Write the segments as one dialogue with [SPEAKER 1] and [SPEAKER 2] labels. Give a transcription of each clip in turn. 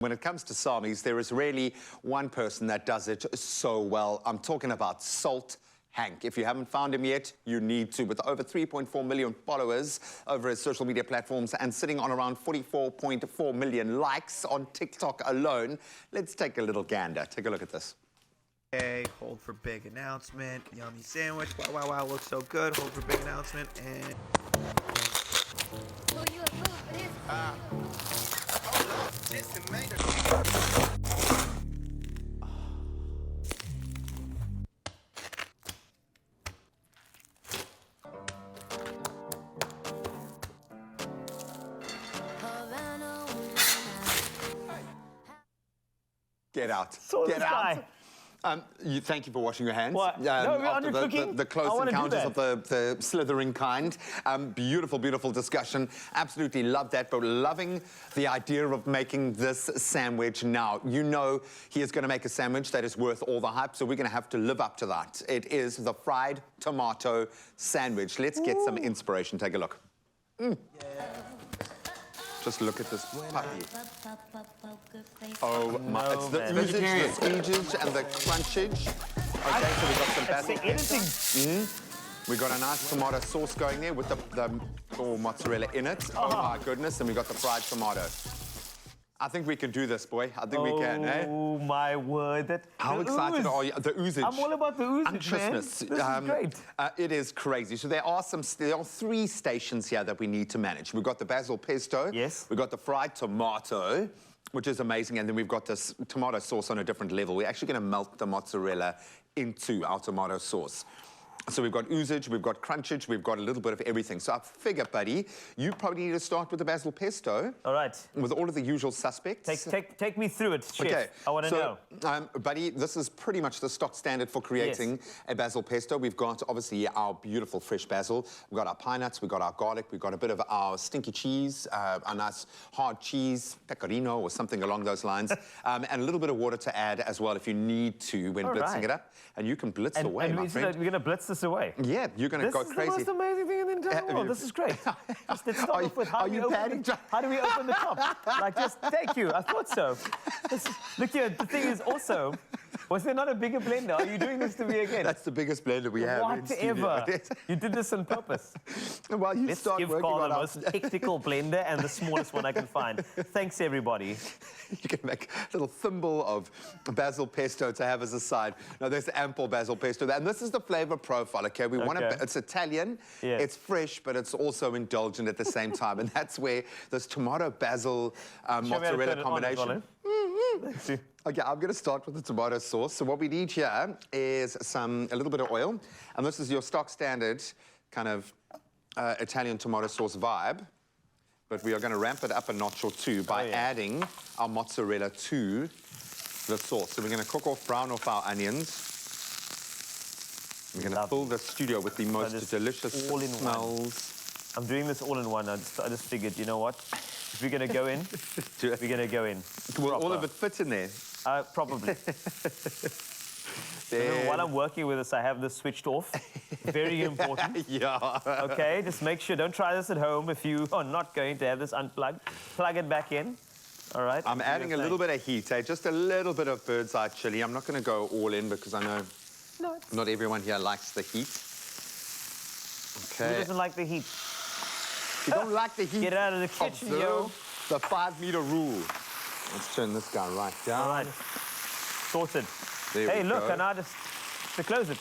[SPEAKER 1] When it comes to Samis, there is really one person that does it so well. I'm talking about Salt Hank. If you haven't found him yet, you need to. With over 3.4 million followers over his social media platforms and sitting on around 44.4 million likes on TikTok alone, let's take a little gander. Take a look at this.
[SPEAKER 2] Okay, hold for big announcement. Yummy sandwich. Wow, wow, wow, looks so good. Hold for big announcement and...
[SPEAKER 1] Get out.
[SPEAKER 3] So
[SPEAKER 1] Get out.
[SPEAKER 3] guy.
[SPEAKER 1] Thank you for washing your hands.
[SPEAKER 3] What? No, we're
[SPEAKER 1] after
[SPEAKER 3] undercooking.
[SPEAKER 1] the close encounters of the slithering kind. Beautiful, beautiful discussion. Absolutely love that, but loving the idea of making this sandwich now. You know he is going to make a sandwich that is worth all the hype, so we're going to have to live up to that. It is the fried tomato sandwich. Let's get some inspiration. Take a look. Yeah. Just look at this puppy. Oh my, it's the oozage, the squeegage, and the crunchage. Okay, so we've got some basil. We got a nice tomato sauce going there with the mozzarella in it. Oh my goodness, and we got the fried tomato. I think we can do this, boy. I think we can, eh?
[SPEAKER 3] Oh, my word.
[SPEAKER 1] How excited are you? The oozage.
[SPEAKER 3] I'm all about the oozage, man.
[SPEAKER 1] This is
[SPEAKER 3] great.
[SPEAKER 1] It is crazy. So there are three stations here that we need to manage. We've got the basil pesto.
[SPEAKER 3] Yes.
[SPEAKER 1] We've got the fried tomato, which is amazing. And then we've got this tomato sauce on a different level. We're actually going to melt the mozzarella into our tomato sauce. So we've got oozage, we've got crunchage, we've got a little bit of everything. So I figure, buddy, you probably need to start with the basil pesto.
[SPEAKER 3] All right.
[SPEAKER 1] With all of the usual suspects.
[SPEAKER 3] Take me through it, Chef.
[SPEAKER 1] Okay.
[SPEAKER 3] I want to know.
[SPEAKER 1] Buddy, this is pretty much the stock standard for creating a basil pesto. We've got, obviously, our beautiful fresh basil. We've got our pine nuts, we've got our garlic, we've got a bit of our stinky cheese, a nice hard cheese, pecorino or something along those lines, and a little bit of water to add as well if you need to when blitzing it up. And you can blitz away, my friend.
[SPEAKER 3] We're going to blitz this away?
[SPEAKER 1] Yeah, you're going to go crazy.
[SPEAKER 3] This is the most amazing thing in the entire world. This is great. Just let's start off with how do we open the top? Like, just thank you. I thought so. Look here, the thing is also, was there not a bigger blender? Are you doing this to me again?
[SPEAKER 1] That's the biggest blender we have in studio.
[SPEAKER 3] Whatever. You did this on purpose.
[SPEAKER 1] Well, you
[SPEAKER 3] Let's
[SPEAKER 1] start
[SPEAKER 3] give
[SPEAKER 1] working
[SPEAKER 3] Carl
[SPEAKER 1] on
[SPEAKER 3] the most technical blender and the smallest one I can find. Thanks, everybody.
[SPEAKER 1] You can make a little thimble of basil pesto to have as a side. No, there's ample basil pesto there. And this is the flavor profile, okay? We want it, it's Italian, it's fresh, but it's also indulgent at the same time. And that's where this tomato basil mozzarella combination. Okay, I'm going to start with the tomato sauce. So what we need here is a little bit of oil. And this is your stock standard kind of Italian tomato sauce vibe. But we are going to ramp it up a notch or two by adding our mozzarella to the sauce. So we're going to brown off our onions. We're going to fill the studio with the most delicious smells.
[SPEAKER 3] I'm doing this all in one. I just figured, you know what? If we're going to go in, we're going to go in.
[SPEAKER 1] Will all of it fit in there?
[SPEAKER 3] Probably. While I'm working with this, I have this switched off. Very important. Okay, just make sure, don't try this at home if you are not going to have this unplugged. Plug it back in. All right.
[SPEAKER 1] I'm adding a little bit of heat, just a little bit of bird's eye chili. I'm not going to go all in because I know not everyone here likes the heat. Okay.
[SPEAKER 3] Who doesn't like the heat?
[SPEAKER 1] If you don't like the heat,
[SPEAKER 3] get out of the kitchen, yo.
[SPEAKER 1] The 5-meter rule. Let's turn this guy right down.
[SPEAKER 3] All right. Sorted. Hey, look, and I just to close it.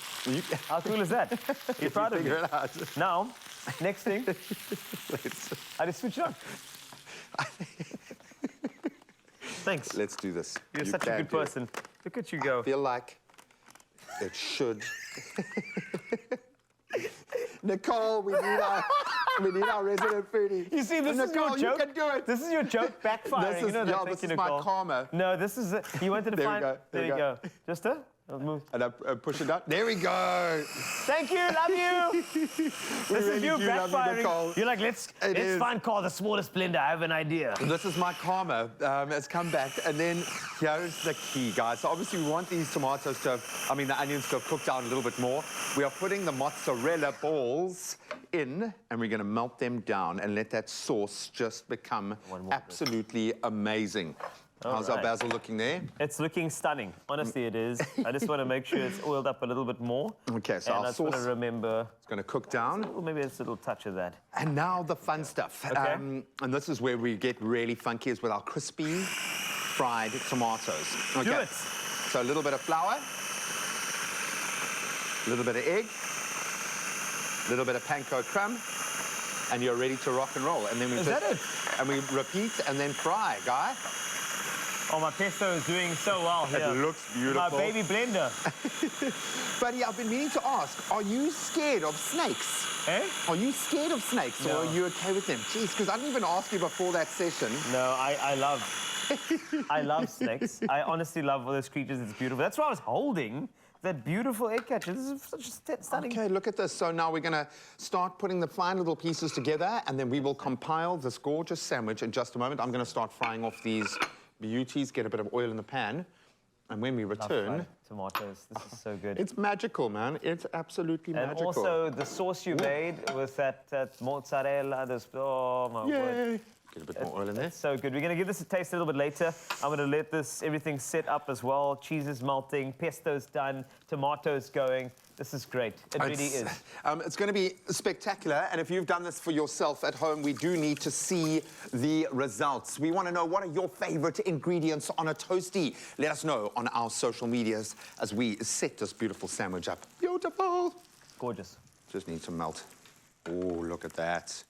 [SPEAKER 3] How cool is that? You're proud of me. Now, next thing, I just switch it on. Thanks.
[SPEAKER 1] Let's do this.
[SPEAKER 3] You're such a good person. Look at you go.
[SPEAKER 1] I feel like it should. Nicole, we need our resident foodie.
[SPEAKER 3] You see, this is your joke.
[SPEAKER 1] You can do it.
[SPEAKER 3] This is your joke backfiring. You know that,
[SPEAKER 1] this is my karma.
[SPEAKER 3] No, this is it. You wanted to find. There you go. Just a. Move.
[SPEAKER 1] And I push it up. There we go.
[SPEAKER 3] Thank you. Love you. This is you backfiring. You're like, let's find Carl the smallest blender. I have an idea.
[SPEAKER 1] This is my karma. It's come back. And then here's the key, guys. So obviously we want these tomatoes to the onions to have cooked down a little bit more. We are putting the mozzarella balls in, and we're going to melt them down and let that sauce just become absolutely amazing. How's our basil looking there?
[SPEAKER 3] It's looking stunning. Honestly, it is. I just want to make sure it's oiled up a little bit more.
[SPEAKER 1] Okay, so
[SPEAKER 3] and I just want to remember...
[SPEAKER 1] It's going to cook down.
[SPEAKER 3] Or maybe it's a little touch of that.
[SPEAKER 1] And now the fun stuff.
[SPEAKER 3] Okay.
[SPEAKER 1] And this is where we get really funky, is with our crispy fried tomatoes. Okay.
[SPEAKER 3] Do it.
[SPEAKER 1] So a little bit of flour, a little bit of egg, a little bit of panko crumb, and you're ready to rock and roll. And then we
[SPEAKER 3] Is that it?
[SPEAKER 1] And we repeat and then fry, guy.
[SPEAKER 3] Oh, my pesto is doing so well here.
[SPEAKER 1] It looks beautiful.
[SPEAKER 3] My baby blender.
[SPEAKER 1] Buddy, I've been meaning to ask, are you scared of snakes?
[SPEAKER 3] Eh?
[SPEAKER 1] Are you scared of snakes,
[SPEAKER 3] No.
[SPEAKER 1] or are you okay with them? Jeez, because I didn't even ask you before that session.
[SPEAKER 3] No, I love snakes. I honestly love all those creatures. It's beautiful. That's why I was holding that beautiful egg catcher. This is such a stunning...
[SPEAKER 1] Okay, look at this. So now we're going to start putting the fine little pieces together, and then we will compile this gorgeous sandwich in just a moment. I'm going to start frying off these beauties, get a bit of oil in the pan, and when we return...
[SPEAKER 3] Tomatoes. This is so good.
[SPEAKER 1] It's magical, man. It's absolutely magical.
[SPEAKER 3] And also the sauce you made with that mozzarella. Oh, my word.
[SPEAKER 1] Get a bit more oil in there.
[SPEAKER 3] It's so good. We're going to give this a taste a little bit later. I'm going to let everything set up as well. Cheese is melting, pesto's done, tomatoes going. This is great. It really is.
[SPEAKER 1] It's going to be spectacular. And if you've done this for yourself at home, we do need to see the results. We want to know, what are your favorite ingredients on a toasty? Let us know on our social medias as we set this beautiful sandwich up. Beautiful.
[SPEAKER 3] Gorgeous.
[SPEAKER 1] Just needs to melt. Oh, look at that.